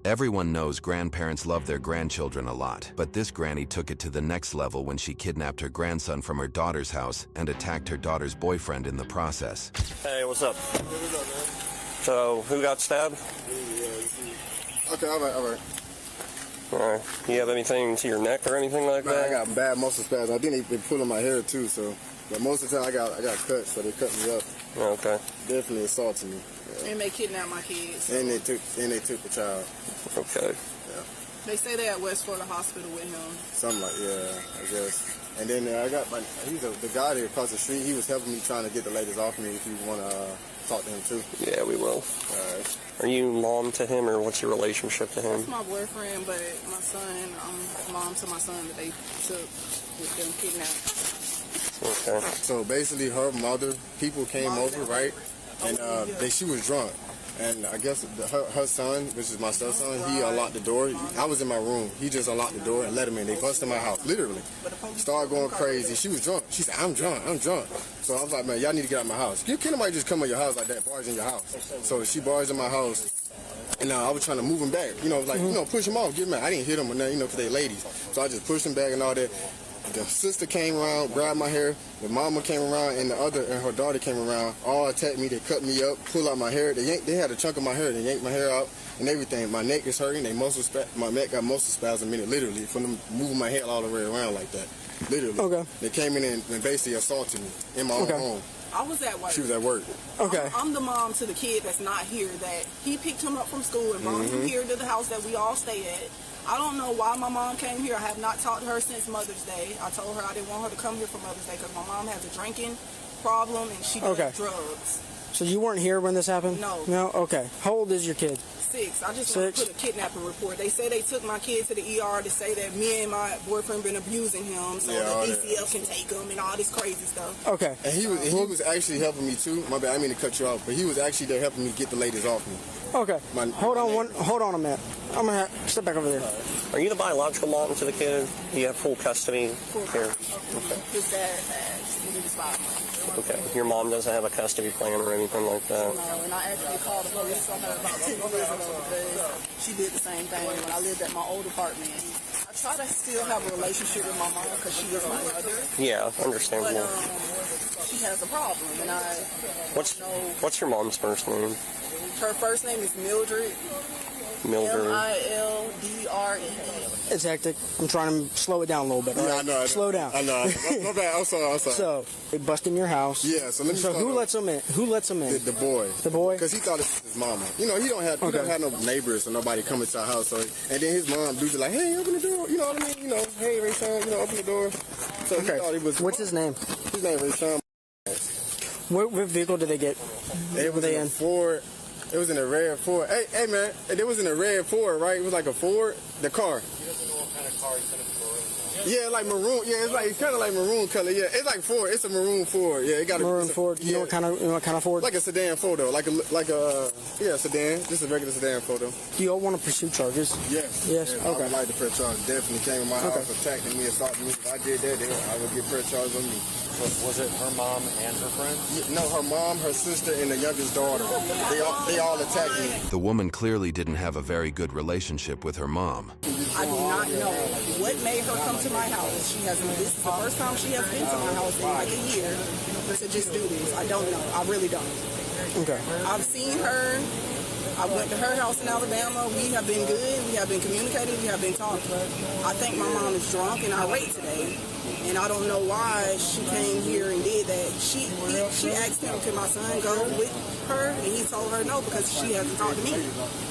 Everyone knows grandparents love their grandchildren a lot, but this granny took it to the next level when she kidnapped her grandson from her daughter's house and attacked her daughter's boyfriend in the process. Hey, what's up? So, who got stabbed? Okay, all right. Alright. You have anything to your neck or anything like that? I got bad muscle spasms. I think they pulling my hair too, so. But most of the time I got cuts, so they cut me up. Okay. Definitely assaulted me. Yeah. And they kidnapped my kids. And they took the child. Okay. Yeah. They say they're at West Florida Hospital with him. Something like, yeah, I guess. And then I got the guy there across the street. He was helping me trying to get the ladies off me. If you want to talk to him too. Yeah, we will. All right. Are you mom to him, or what's your relationship to him? That's my boyfriend, but my son, I'm mom to my son that they took with them kidnapped. Okay. So basically, her mother, people came over, right? And she was drunk. And I guess her son, which is my stepson, he unlocked the door. I was in my room. He just unlocked the door and let him in. They busted my house, literally. Started going crazy. She was drunk. She said, I'm drunk. So I was like, man, y'all need to get out of my house. You can't nobody just come in your house like that, barge in your house. So she barged in my house. And I was trying to move him back, push him off, get him out. I didn't hit him or nothing, because they ladies. So I just pushed him back and all that. The sister came around, grabbed my hair. The mama came around, and her daughter came around. All attacked me. They cut me up, pulled out my hair. They had a chunk of my hair. They yanked my hair out and everything. My neck is hurting. My neck got muscle spasms in it, literally, from them moving my head all the way around like that. Literally. Okay. They came in and basically assaulted me in my own home. I was at work. She was at work. Okay. I'm the mom to the kid that's not here, that he picked him up from school and brought him here to the house that we all stay at. I don't know why my mom came here. I have not talked to her since Mother's Day. I told her I didn't want her to come here for Mother's Day because my mom has a drinking problem and she does drugs. So you weren't here when this happened? No. No? Okay. How old is your kid? 6. I just want to put a kidnapping report. They say they took my kid to the ER to say that me and my boyfriend been abusing him, so the DCF can take him and all this crazy stuff. Okay. And he was actually helping me too. My bad, I didn't mean to cut you off, but he was actually there helping me get the ladies off me. Okay. Hold on a minute. I'm gonna step back over there. Are you the biological mom to the kid? You have full custody here. Okay. His dad has. Okay. Your mom doesn't have a custody plan or anything like that? No, and I actually called the police on her about 2 years ago because she did the same thing when I lived at my old apartment. I try to still have a relationship with my mom because she is my mother. Yeah, understandable. But she has a problem, and What's your mom's first name? Her first name is Mildred. Mildred. Mildred. It's hectic. I'm trying to slow it down a little bit. Yeah, I know. Slow down. I know. My bad. I'm sorry. So they bust in your house. Yeah. So who lets them in? Who lets them in? The boy. The boy. Because he thought it was his mama. He don't have no neighbors or nobody coming to our house. So and then his mom dudes are like, hey, open the door. You know what I mean? Hey, Rayshon, open the door. So he thought it was. What's his name? His name Rayshon. What vehicle did they get? It was in a Ford. It was in a red Ford. Hey, man. It was in a red Ford, right? It was like a Ford. The car. He doesn't know what kind of car he's going to put. Yeah, like maroon. Yeah, it's kind of like maroon color. Yeah, it's like Ford. It's a maroon Ford. Yeah, it got maroon Ford. You know what kind of Ford? Like a sedan photo. Like a sedan. Just a regular sedan photo. Do you all want to pursue charges? Yes. Yes. Okay. I would like to press charges. Definitely came in my house, attacking me, assaulting me. If I did that, I would get press charges on me. So was it her mom and her friends? No, her mom, her sister, and the youngest daughter. They all attacked me. The woman clearly didn't have a very good relationship with her mom. I do not know what made her come to my house. This is the first time she has been to my house in like a year to just do this. I don't know. I really don't. Okay. I've seen her. I went to her house in Alabama. We have been good. We have been communicating. We have been talking. I think my mom is drunk and irate today. And I don't know why she came here and did that. She asked him, can my son go with her? And he told her no because she hasn't talked to me.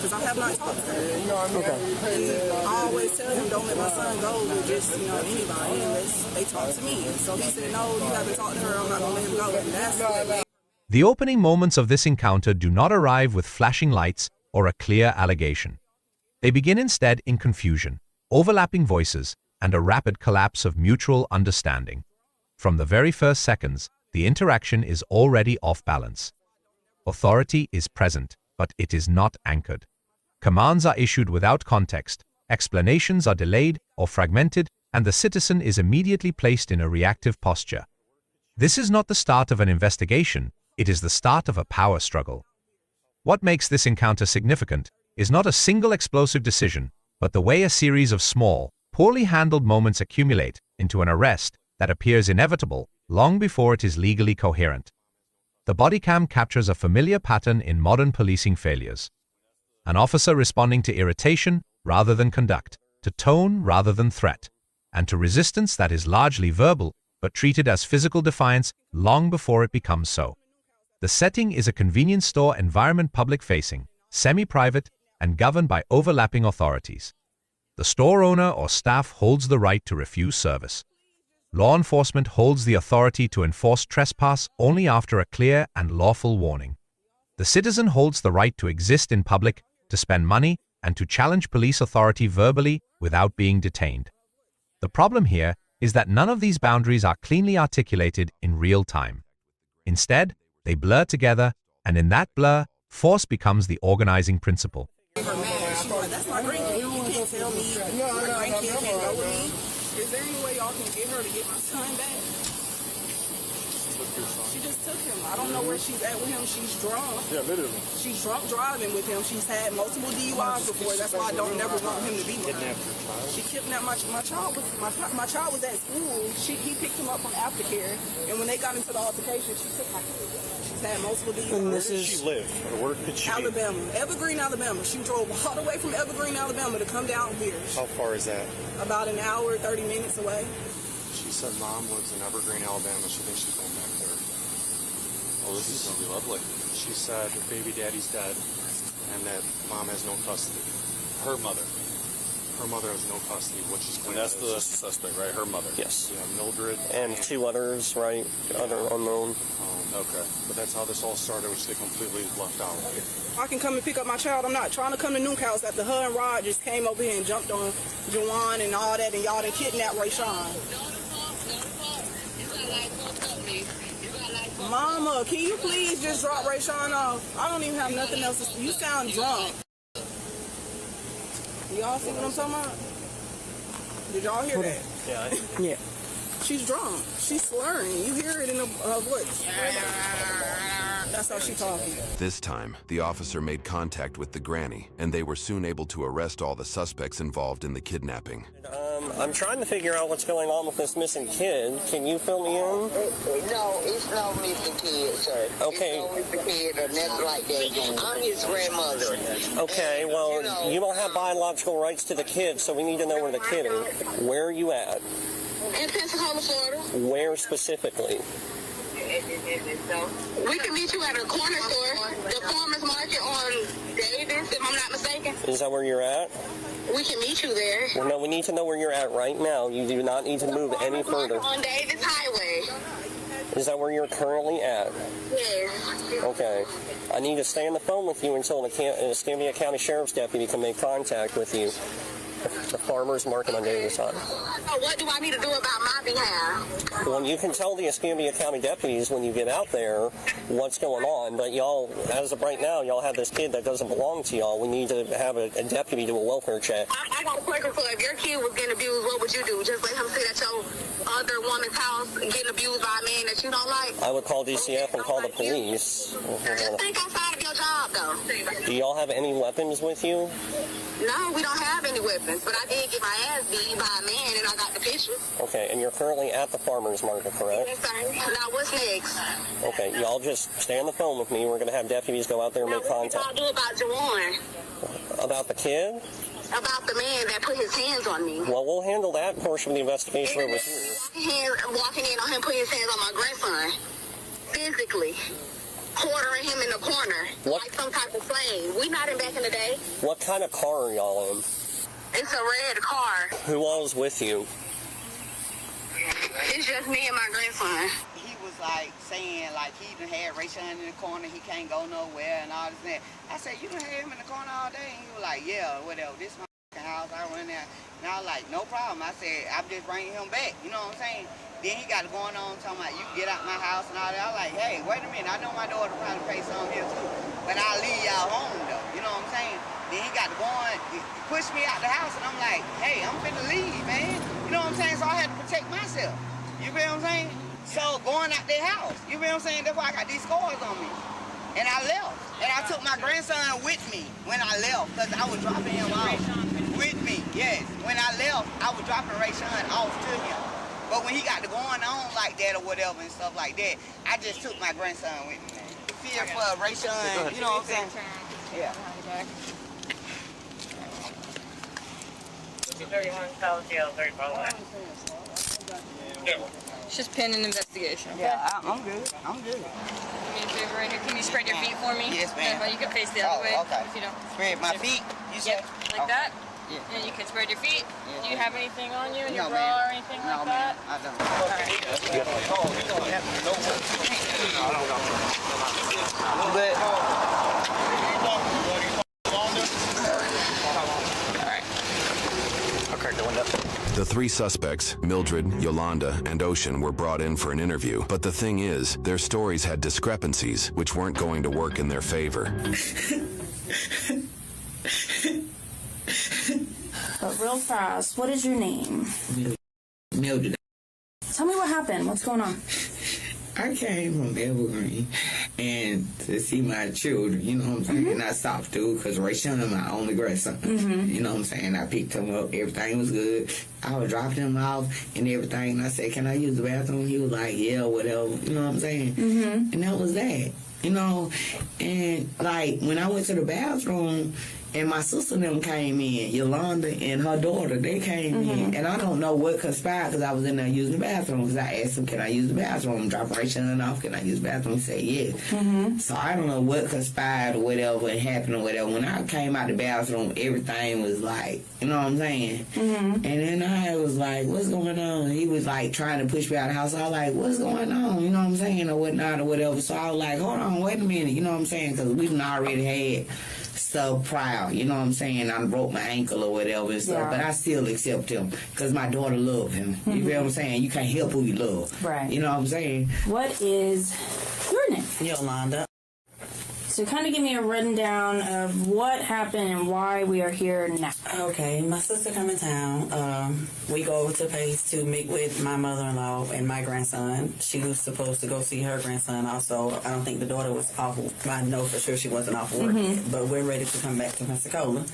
Because I have not talked to her. Okay. And I always tell him, don't let my son go with just, anybody unless they talk to me. And so he said, no, you haven't talked to her. I'm not going to let him go. And that's what made. The opening moments of this encounter do not arrive with flashing lights or a clear allegation. They begin instead in confusion, overlapping voices, and a rapid collapse of mutual understanding. From the very first seconds, the interaction is already off balance. Authority is present, but it is not anchored. Commands are issued without context, explanations are delayed or fragmented, and the citizen is immediately placed in a reactive posture. This is not the start of an investigation, it is the start of a power struggle. What makes this encounter significant is not a single explosive decision, but the way a series of small, poorly handled moments accumulate into an arrest that appears inevitable long before it is legally coherent. The bodycam captures a familiar pattern in modern policing failures. An officer responding to irritation rather than conduct, to tone rather than threat, and to resistance that is largely verbal but treated as physical defiance long before it becomes so. The setting is a convenience store environment, public-facing, semi-private, and governed by overlapping authorities. The store owner or staff holds the right to refuse service. Law enforcement holds the authority to enforce trespass only after a clear and lawful warning. The citizen holds the right to exist in public, to spend money, and to challenge police authority verbally without being detained. The problem here is that none of these boundaries are cleanly articulated in real time. Instead, they blur together, and in that blur, force becomes the organizing principle. That's my grandkid. You can't tell me my grandkid can't go with me. Is there any way y'all can get her to get my son back? She just took him. I don't know where she's at with him. She's drunk. Yeah, literally. She's drunk driving with him. She's had multiple DUIs before. That's why I don't never want him to be with her. She kidnapped my child. My child was at school. He picked him up from aftercare, and when they got into the altercation, she took my kid. She's had multiple DUIs. Where did she live? Or where could she be? Alabama, Evergreen, Alabama. She drove all the way from Evergreen, Alabama to come down here. How far is that? About an hour, 30 minutes away. She said mom lives in Evergreen, Alabama. She thinks she's going back there. Oh, this is going to be lovely. She said baby daddy's dead and that mom has no custody. Her mother. Her mother has no custody, which is And that's the suspect, right? Her mother. Yes. Yeah, Mildred. And two others, right? Other unknown. Okay. But that's how this all started, which they completely left out. I can come and pick up my child. I'm not trying to come to Nuke House after her and Rod just came over here and jumped on Juwan and all that, and y'all done kidnapped Rayshawn. Mama, can you please just drop Rayshawn off? I don't even have nothing else to say. You sound drunk. Y'all see what I'm talking about? Did y'all hear that? Yeah. She's drunk. She's slurring. You hear it in her voice. That's how she's talking. This time, the officer made contact with the granny, and they were soon able to arrest all the suspects involved in the kidnapping. I'm trying to figure out what's going on with this missing kid. Can you fill me in? No, it's no missing kid, sir. Okay. It's no missing kid or nothing like that. I'm his grandmother. Okay, And, well, you don't have biological rights to the kid, so we need to know where the kid is. Where are you at? In Pensacola, Florida. Where specifically? We can meet you at a corner store, the farmer's market on Davis, if I'm not mistaken. Is that where you're at? We can meet you there. Well, no, we need to know where you're at right now. You do not need to move any further. On Davis Highway. Is that where you're currently at? Yes. Okay. I need to stay on the phone with you until the Escambia County Sheriff's deputy can make contact with you. The farmer's market on Davis Highway. So what do I need to do about my behalf? Well, you can tell the Escambia County deputies when you get out there what's going on, but y'all, as of right now, y'all have this kid that doesn't belong to y'all. We need to have a deputy do a welfare check. I got a question for if your kid was getting abused, what would you do? Just let him sit at your other woman's house getting abused by a man that you don't like? I would call DCF and call the police. Just think outside of your job, though. Do y'all have any weapons with you? No, we don't have any weapons, but I did get my ass beat by a man, and I got the picture. Okay, and you're currently at the farmer's market, correct? Yes, sir. Now, what's next? Okay, y'all just stay on the phone with me. We're going to have deputies go out there and Now, make what did y'all contact. do about Jawan? About the kid? About the man that put his hands on me? Well, we'll handle that portion of the investigation over here. Walking in on him putting his hands on my grandson. Physically. Quartering him in the corner. What? Like some type of slave. We not in back in the day. What kind of car are y'all in? It's a red car. Who all's with you? It's just me and my grandson. He was like saying like he even had Rayshawn in the corner, he can't go nowhere and all this and that. I said, you done had him in the corner all day? And he was like, yeah, whatever, this my house, I went there. And I was like, no problem. I said, I'm just bringing him back, you know what I'm saying? Then he got it going on talking about you get out my house and all that. I was like, hey, wait a minute, I know my daughter probably pay some here too, but I'll leave y'all home though, you know what I'm saying? Then he got to going, he pushed me out the house and I'm like, hey, I'm finna leave, man. You know what I'm saying? So I had to protect myself. You feel what I'm saying? So going out their house, you feel what I'm saying? That's why I got these scars on me. And I left. And I took my grandson with me when I left because I was dropping him off with me. Yes, when I left, I was dropping Rayshawn off to him. But when he got to going on like that or whatever and stuff like that, I just took my grandson with me. Fear for Rayshawn, you know what I'm saying? Yeah. It's just pending investigation. Okay? Yeah, I'm good. I'm good. Do me a favor right here. Can you spread your feet for me? Yes, ma'am. You can face the other way. Okay. If you don't. Spread my feet. You said? Yep, like that. Yeah. And you can spread your feet. Yeah. Do you have anything on you in your No, bra ma'am. or anything like that? I don't. All right. The three suspects, Mildred, Yolanda, and Ocean, were brought in for an interview. But the thing is, their stories had discrepancies, which weren't going to work in their favor. But real fast, what is your name? Mildred. Tell me what happened. What's going on? I came from Evergreen and to see my children, you know what I'm saying? And I stopped through because Rayshawn is my only grandson. You know what I'm saying? I picked him up. Everything was good. I was dropping him off and everything. And I said, can I use the bathroom? He was like, yeah, whatever. You know what I'm saying? And that was that. You know? And, like, when I went to the bathroom, and my sister and them came in, Yolanda and her daughter, they came in. And I don't know what conspired because I was in there using the bathroom. Because I asked him, can I use the bathroom? Drop Rayshawn off, can I use the bathroom? He said, yes. So I don't know what conspired or whatever happened or whatever. When I came out the bathroom, everything was like, you know what I'm saying? And then I was like, what's going on? He was like trying to push me out of the house. I was like, what's going on? You know what I'm saying? Or whatnot or whatever. So I was like, hold on, wait a minute. You know what I'm saying? Because we've already had stuff prior, you know what I'm saying? I broke my ankle or whatever and stuff, but I still accept him because my daughter loved him. You feel what I'm saying? You can't help who you love. Right. You know what I'm saying? What is your name? Yolanda. So kind of give me a rundown of what happened and why we are here now. Okay, my sister come in town. We go over to Pace to meet with my mother-in-law and my grandson. She was supposed to go see her grandson also. I don't think the daughter was off. I know for sure she wasn't off work, but we're ready to come back to Pensacola.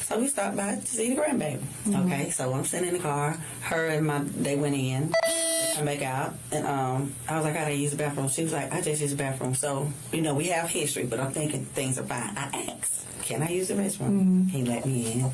So we stopped by to see the grandbaby. Okay, so I'm sitting in the car. Her and they went in. Come back out, and I was like, I gotta use the bathroom. She was like, I just use the bathroom. So, you know, we have history, but I'm thinking things are fine. I asked, can I use the restroom? He let me in.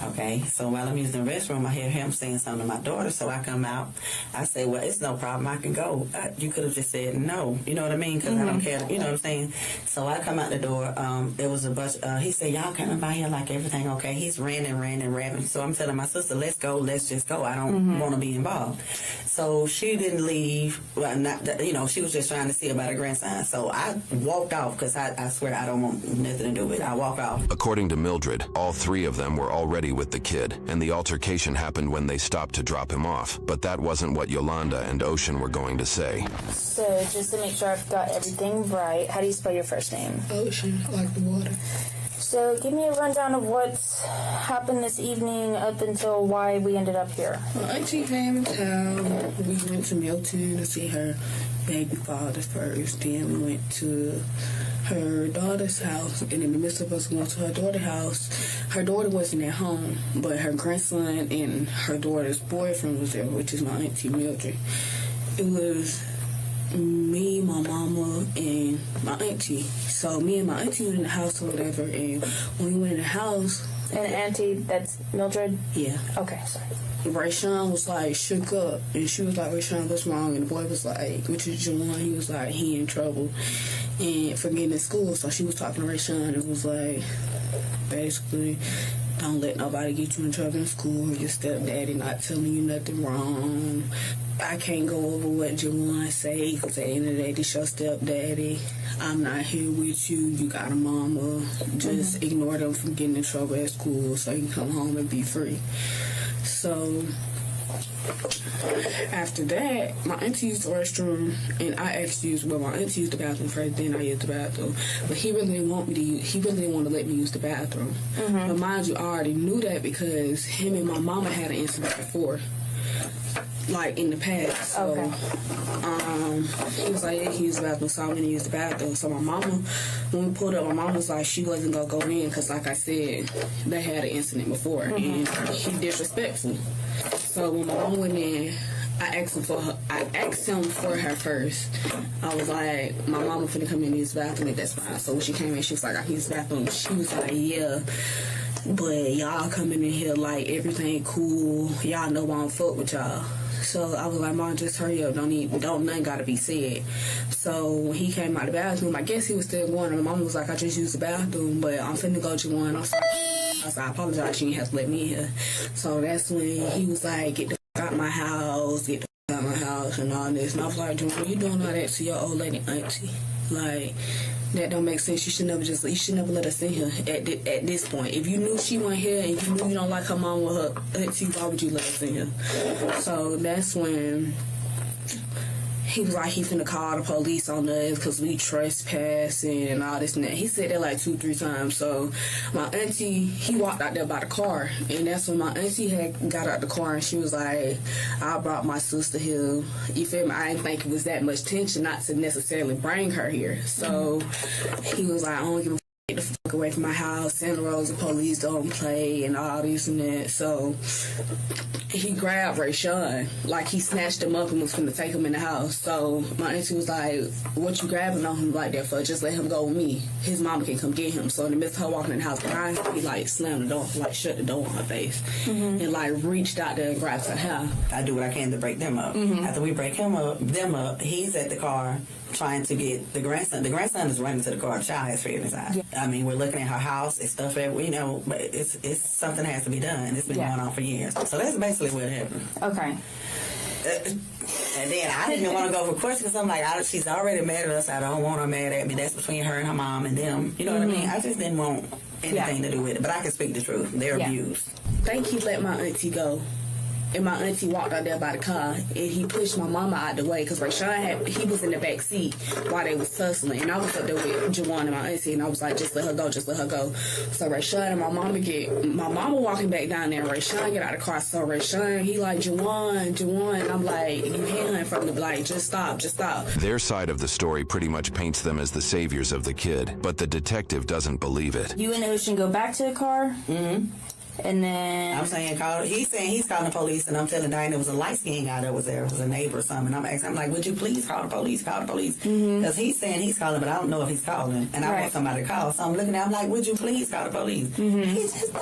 Okay, so while I'm using the restroom, I hear him saying something to my daughter, so I come out. I say, well, it's no problem. I can go. You could have just said no. You know what I mean? Because I don't care. You know what I'm saying? So I come out the door. There was a bunch. He said, y'all coming by here like everything okay? He's ran and rapping. So I'm telling my sister, let's go. Let's just go. I don't want to be involved. So she didn't leave. Well, you know, she was just trying to see about her grandson. So I walked off because I swear I don't want nothing to do with it. I walk off. According to Mildred, all three of them were already with the kid, and the altercation happened when they stopped to drop him off. But that wasn't what Yolanda and Ocean were going to say. So just to make sure I've got everything right, how do you spell your first name? Ocean, like the water. So give me a rundown of what's happened this evening up until why we ended up here. Well, Auntie came in town. We went to Milton to see her baby father first. Then we went to her daughter's house, and in the midst of us going to her daughter's house, her daughter wasn't at home, but her grandson and her daughter's boyfriend was there, which is my Auntie Mildred. It was me, my mama, and my auntie. So me and my auntie went in the house or whatever, and when we went in the house... And auntie, that's Mildred? Yeah. Okay, sorry. Rayshawn was like shook up, and she was like, Rayshawn, what's wrong? And the boy was like, which is Juwan, he was like, he in trouble and for getting in school. So she was talking to Rayshawn and was like, basically, don't let nobody get you in trouble in school. Your stepdaddy not telling you nothing wrong. I can't go over what Juwan say, because at the end of the day, this your stepdaddy. I'm not here with you. You got a mama. Just ignore them from getting in trouble at school so you can come home and be free. So after that, my auntie used the restroom, and I actually used, well, my auntie used the bathroom first, then I used the bathroom. But he really didn't want me to use, he really didn't want to let me use the bathroom. But mind you, I already knew that because him and my mama had an incident before. like in the past. So, he was like, yeah, he used the bathroom, so I went and used the bathroom. So my mama, when we pulled up, my mama was like, she wasn't gonna go in because, like I said, they had an incident before, and he disrespectful. So when my mom went in, I asked him for her first. I was like, my mama finna come in and use the bathroom, and that's fine. So when she came in, she was like, I can use the bathroom. She was like, yeah, but y'all coming in here like everything cool. Y'all know I don't fuck with y'all. So I was like, Mom, just hurry up. Don't nothing gotta be said. So when he came out of the bathroom, I guess he was still going. And my mom was like, I just used the bathroom, but I'm finna go to one. I said, I apologize. You didn't have to let me in here. So that's when he was like, get the fuck out my house, get the fuck out my house, and all this. And I was like, Jordan, you doing all that to your old lady auntie? Like, that don't make sense. You should never let us in here at this point. If you knew she wasn't here and you knew you don't like her mom with her auntie, why would you let us in here? So that's when he was like, he finna call the police on us because we trespassing and all this and that. He said that like 2-3 times. So my auntie, he walked out there by the car, and that's when my auntie had got out the car, and she was like, I brought my sister here. You feel me? I didn't think it was that much tension not to necessarily bring her here. So he was like, I don't give a get the fuck away from my house. Santa Rosa police don't play and all this and that. So he grabbed Rayshawn, like he snatched him up and was finna take him in the house. So my auntie was like, what you grabbing on him like that for? Just let him go with me. His mama can come get him. So in the midst of her walking in the house behind him, he like slammed the door, like shut the door on her face, and like reached out there and grabbed her hair. I do what I can to break them up. After we break them up, he's at the car trying to get the grandson. The grandson is running to the car. The child has fear inside. Yeah. I mean, we're looking at her house. It's stuff everywhere, you know, but it's something has to be done. It's been going on for years. So that's basically what happened. Okay. And then I didn't want to go for questions because I'm like, she's already mad at us. I don't want her mad at me. That's between her and her mom and them. You know what I mean? I just didn't want anything to do with it. But I can speak the truth. They're abused. I think he let my auntie go. And my auntie walked out there by the car, and he pushed my mama out the way because Rayshawn he was in the back seat while they was tussling, and I was up there with Jawan and my auntie, and I was like, just let her go, just let her go. So Rayshawn and my mama walking back down there, and Rayshawn get out of the car. So Rayshawn, he like, Jawan, I'm like, you hit her from the like, just stop. Their side of the story pretty much paints them as the saviors of the kid, but the detective doesn't believe it. You and Ocean go back to the car? And then I'm saying, he's saying he's calling the police, and I'm telling Diane it was a light skinned guy that was there. It was a neighbor or something. I'm asking, I'm like, would you please call the police? Because he's saying he's calling, but I don't know if he's calling, and I want somebody to call. So I'm looking at him like, would you please call the police? He's just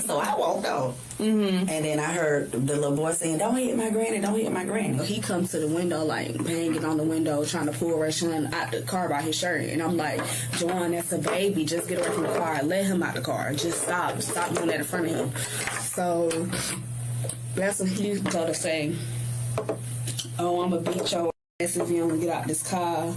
so I won't go. And then I heard the little boy saying, don't hit my granny. He comes to the window, like banging on the window, trying to pull Rayshawn out the car by his shirt. And I'm like, Jawan, that's a baby. Just get away from the car. Let him out the car. Just stop doing that in front of him. So that's when he go to say, oh, I'm going to beat your ass if you don't get out this car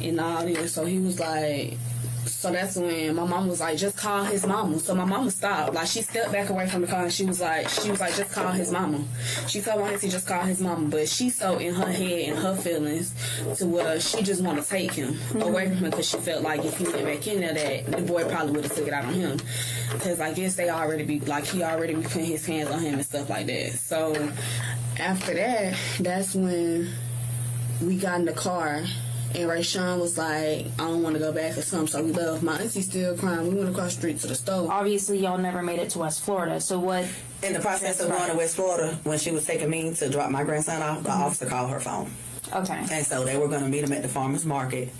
and all this. So he was like, so that's when my mom was like, just call his mama. So my mama stopped. Like, she stepped back away from the car, and she was like, just call his mama. She told my auntie, just call his mama. But she's so in her head and her feelings to where she just want to take him away from him because she felt like if he went back in there, that the boy probably would have took it out on him. Because I guess he already be putting his hands on him and stuff like that. So after that, that's when we got in the car. And Rayshawn was like, I don't want to go back or something, so we left. My auntie's still crying. We went across the street to the store. Obviously, y'all never made it to West Florida, so what? In the process of going to West Florida, when she was taking me to drop my grandson off, the officer called her phone. Okay. And so they were going to meet him at the farmer's market,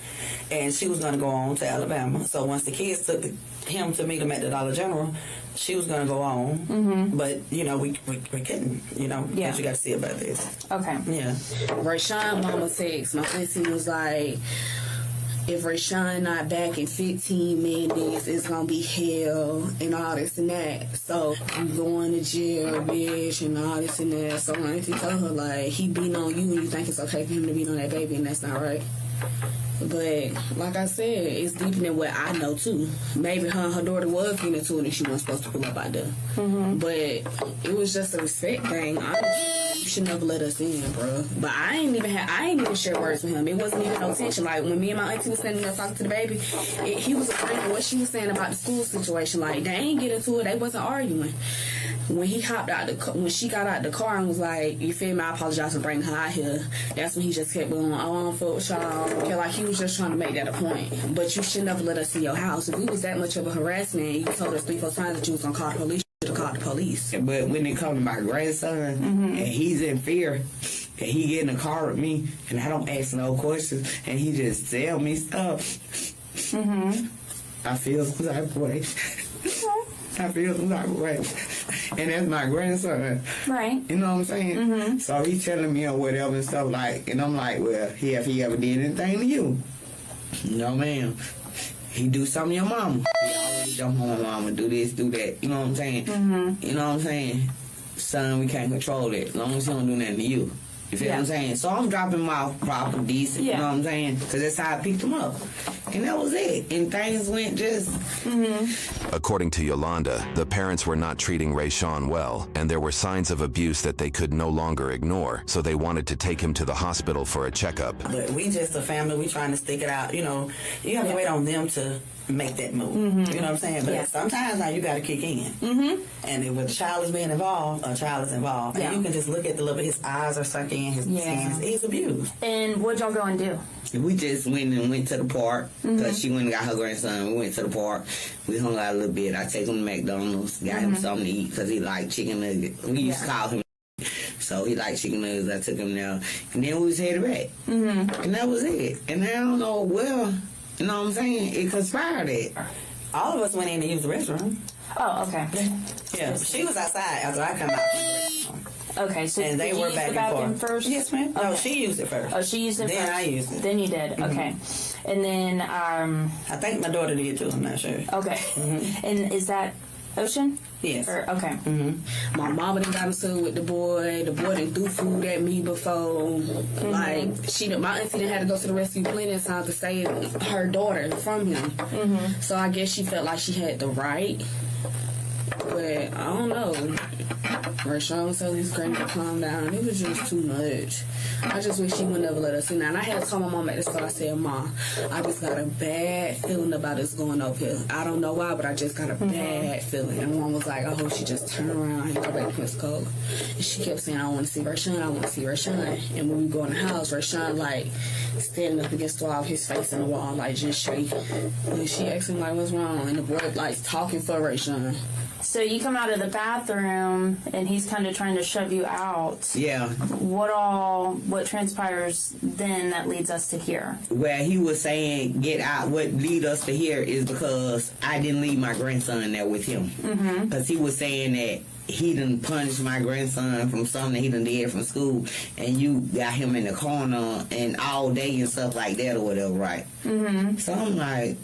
and she was going to go on to Alabama. So once the kids took him to meet him at the Dollar General, she was going to go on. But, you know, we couldn't, you know, because you got to see about this. Okay. Yeah. Rayshawn mama texted my auntie was like, if Rayshawn not back in 15 minutes, it's going to be hell and all this and that. So I'm going to jail, bitch, and all this and that. So my auntie told her, like, he beating on you and you think it's okay for him to beat on that baby, and that's not right. But like I said, it's deeper than what I know too. Maybe her and her daughter was getting into it and she wasn't supposed to pull up out there. But it was just a respect thing, honestly. You should never let us in, bro. But I ain't even share words with him. It wasn't even no tension. Like when me and my auntie was standing there talking to the baby, he was agreeing with what she was saying about the school situation. Like they ain't get into it. They wasn't arguing. When he hopped out when she got out the car and was like, you feel me, I apologize for bringing her out here. That's when he just kept going, I don't fuck with y'all. Okay, like he was just trying to make that a point. But you should never let us in your house. If we was that much of a harassment, you told us 3-4 times that you was gonna call the police. You should have called the police. But when it comes to my grandson and he's in fear, and he get in the car with me and I don't ask no questions and he just tell me stuff, I feel some type of way. I feel some type of way. And that's my grandson. Right. You know what I'm saying? So he's telling me or whatever and stuff like, and I'm like, well, if he ever did anything to you, no ma'am. He do something to your mama. He always jump on my mama, do this, do that. You know what I'm saying? You know what I'm saying? Son, we can't control that as long as he don't do nothing to you. You feel what I'm saying? So I'm dropping him off proper, decent, you know what I'm saying? Because that's how I picked him up. And that was it. And things went just... According to Yolanda, the parents were not treating Rayshawn well, and there were signs of abuse that they could no longer ignore, so they wanted to take him to the hospital for a checkup. But we just a family. We trying to stick it out. You know, you have to wait on them to make that move. You know what I'm saying? But sometimes now you got to kick in. And if a child is being involved, a child is involved. And you can just look at the little bit. His eyes are sucking, his skin, he's abused. And what'd y'all go and do? We just went to the park because she went and got her grandson. We went to the park. We hung out a little bit. I take him to McDonald's, got him something to eat because he liked chicken nuggets. We used to call him. So he liked chicken nuggets. I took him there. And then we was headed back. And that was it. And I don't know, well, you know what I'm saying? It conspired it. All of us went in to use the restroom. Oh, okay. Yeah, she was outside after I come out from the restroom. Okay, so and they did you were use back the bathroom and forth. first? Yes, ma'am. Okay. No, she used it first. Oh, she used it then first. I used it. Then you did. Okay. And then I think my daughter did too. I'm not sure. Okay. And is that Ocean? Yes. Okay. My mama done got into it with the boy. The boy done threw food at me before. Like my auntie done had to go to the rescue plenty of times to save her daughter from him. So I guess she felt like she had the right. But I don't know. Rayshawn was telling his granny to calm down. It was just too much. I just wish she would never let us in. And I had to tell my mom at the store, I said, Mom, I just got a bad feeling about us going up here. I don't know why, but I just got a bad feeling. And Mom was like, I hope she just turn around and go back to Pensacola. And she kept saying, I want to see Rayshawn, I want to see Rayshawn. And when we go in the house, Rayshawn, like, standing up against the wall, his face in the wall, like, just shaking. And she asked him, like, what's wrong? And the boy, like, talking for Rayshawn. So you come out of the bathroom and he's kind of trying to shove you out. Yeah. What transpires then that leads us to here? Well, he was saying get out. What lead us to here is because I didn't leave my grandson there with him. Because he was saying that he done punished my grandson from something that he done did from school, and you got him in the corner and all day and stuff like that or whatever, right? So I'm like,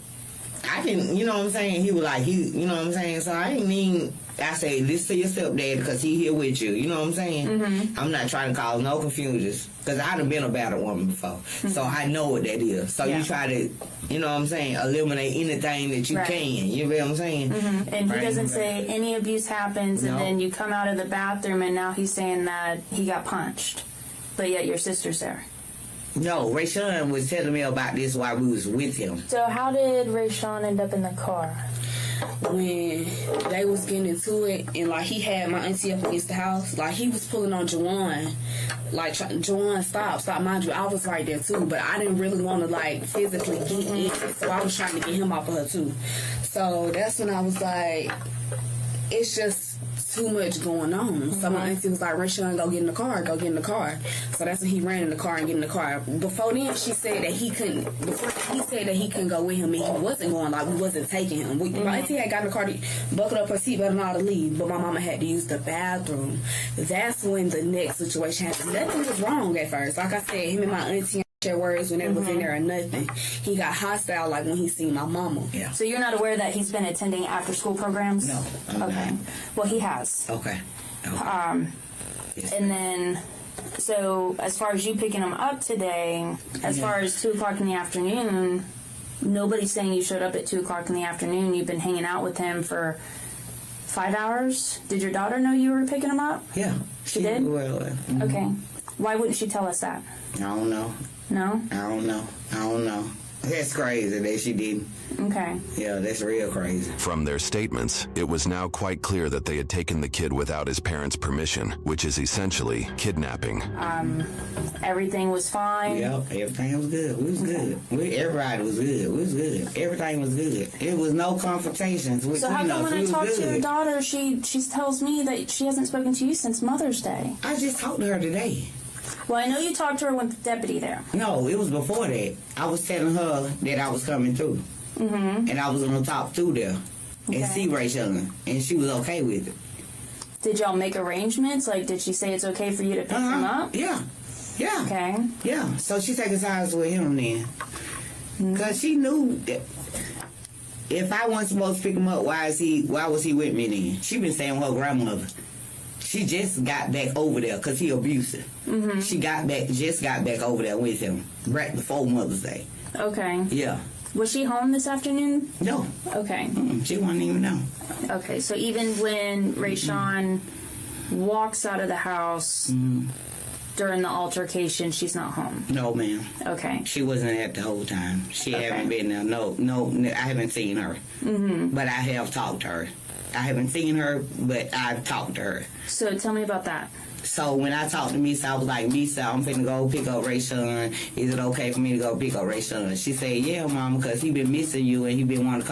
I didn't, you know what I'm saying? He was like, you know what I'm saying? So I didn't mean, I say, listen to your stepdad because he here with you. You know what I'm saying? I'm not trying to cause no confusions because I done been a battered woman before. So I know what that is. So you try to, you know what I'm saying, eliminate anything that you can. You know what I'm saying? And he doesn't say any abuse happens and then you come out of the bathroom and now he's saying that he got punched. But yet your sister's there. No, Rayshawn was telling me about this while we was with him. So how did Rayshawn end up in the car? When they was getting into it, and like he had my auntie up against the house, like he was pulling on Juwan, like Juwan, stop, mind you, I was right there too, but I didn't really want to like physically get in, so I was trying to get him off of her too. So that's when I was like, it's just too much going on. So my auntie was like, Rayshawn, go get in the car. So that's when he ran in the car and get in the car. Before then, she said that he couldn't go with him and he wasn't going, like we wasn't taking him. My auntie had got in the car, buckled up her seatbelt and all to leave, but my mama had to use the bathroom. That's when the next situation happened. Nothing was wrong at first. Like I said, him and my auntie share words when they was in there or nothing. He got hostile like when he seen my mama. Yeah. So you're not aware that he's been attending after school programs? No. Okay. Well, he has. Okay. And then, so as far as you picking him up today, as far as 2 o'clock in the afternoon, nobody's saying you showed up at 2 o'clock in the afternoon. You've been hanging out with him for 5 hours? Did your daughter know you were picking him up? Yeah. She did? Well, Okay. Why wouldn't she tell us that? I don't know. No? I don't know. That's crazy that she didn't. Okay. Yeah, that's real crazy. From their statements, it was now quite clear that they had taken the kid without his parents' permission, which is essentially kidnapping. Everything was fine? Yep, everything was good. We was good. Everybody was good. We was good. Everything was good. It was no confrontations. So how come when I talk to your daughter, she tells me that she hasn't spoken to you since Mother's Day? I just talked to her today. Well, I know you talked to her with the deputy there. No, it was before that. I was telling her that I was coming through. Mm-hmm. And I was going to talk through there and see Ray Sean. And she was okay with it. Did y'all make arrangements? Like, did she say it's okay for you to pick him up? Yeah. Yeah. Okay. Yeah. So she taking sides with him then. Because she knew that if I wasn't supposed to pick him up, why was he with me then? She been saying with her grandmother. She just got back over there because he abusive. Mm-hmm. She just got back over there with him right before Mother's Day. Okay. Yeah. Was she home this afternoon? No. Okay. She wouldn't even know. Okay, so even when Rayshawn walks out of the house during the altercation, she's not home? No, ma'am. Okay. She wasn't at the whole time. She haven't been there. No, I haven't seen her. Mm-hmm. But I have talked to her. I haven't seen her, but I've talked to her. So tell me about that. So when I talked to Misa, I was like, Misa, I'm finna go pick up Rayshawn. Is it okay for me to go pick up Rayshawn? She said, yeah, Mama, because he been missing you and he been wanting to call.